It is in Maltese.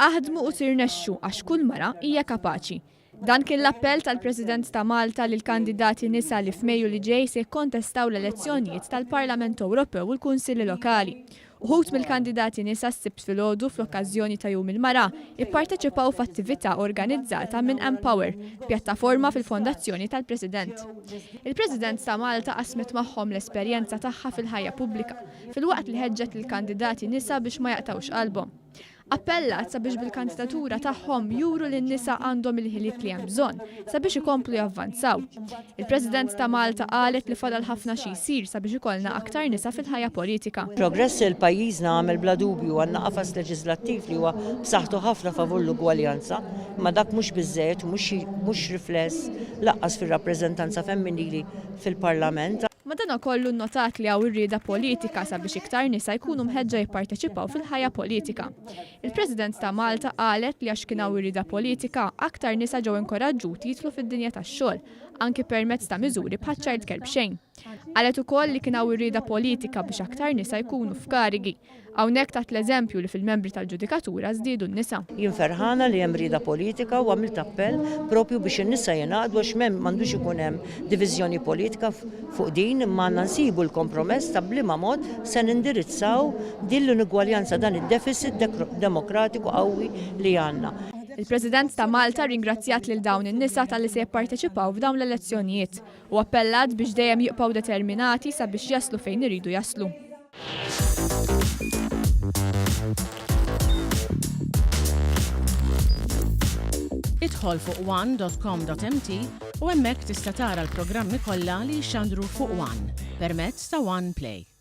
Aħdmu u tirnexxu għax kull mara hija kapaċi. Dan kien l-appell tal-President ta' Malta lil kandidati nisa li f'Mejju li ġej se jikkontestaw l-elezzjonijiet tal-Parlament Ewropew u l-Kunsilli Lokali. Uħud mill-kandidati nisa s-sibt filgħodu fl-okkażjoni ta' Jum il-Mara ipparteċipaw f'attività organizzata minn Empower, pjattaforma fil-fondazzjoni tal-President. Il-President ta' Malta qasmet magħhom l-esperjenza tagħha fil-ħajja pubblika, filwaqt li ħeġġet lill-kandidati nisa biex ma jaqtawx qalbhom. Appellat sabiex bil-kandidatura tagħhom juru li n-nisa għandhom il-ħiliet li hemm bżonn sabiex ikomplu javvanzaw. Il-President ta' Malta qalet li fadal ħafna xi jsir sabiex ikollna aktar nisa fil-ħajja politika. Progress il-pajjiżna għamel bla dubju għandna qafas leġislattiv li huwa b'saħħtu ħafna favur l-ugwaljanza, ma dak mhux biżżejjed mhux rifless laqqas fir-rappreżentanza femminili fil-Parlament. Madana kollu notat li għaw irrida politika sabiex iktar nisa jkunu mħeġġa jipparteċipaw fil-ħajja politika. Il-President ta' Malta qalet li għax kien hawn irrida politika, aktar nisa ġew inkoraġġuti jidħlu fid-dinja tax-xogħol, anki permezz ta' miżuri bħal child care b'xejn. Qalet ukoll li kien hawn irrida politika biex aktar nisa jkunu f'karigi. Hawnhekk tat l-eżempju li fil-membri tal-ġudikatura żdiedu n-nisa. Jien ferħana li hemm rieda politika u għamilt appell propju biex in-nisa jingħaqdu għax m'għandux ikun hemm diviżjoni politika fuq din, imma għandna nsibu l-kompromess ta' bliema mod se nindirizzaw din l-inugwaljanza dan id-deficit demokratiku qawwi li għandna. Il-President ta' Malta ringrazzjat lil dawn in-nisa tal-li se jipparteċipaw f'dawn l-elezzjonijiet u appellat biex dejjem jibqgħu determinati sabiex jaslu fejn iridu jaslu. Idħol fuq one.com.mt u hemmhekk tista' tara l-programmi kollha li jxandru fuq One permezz ta' One Play.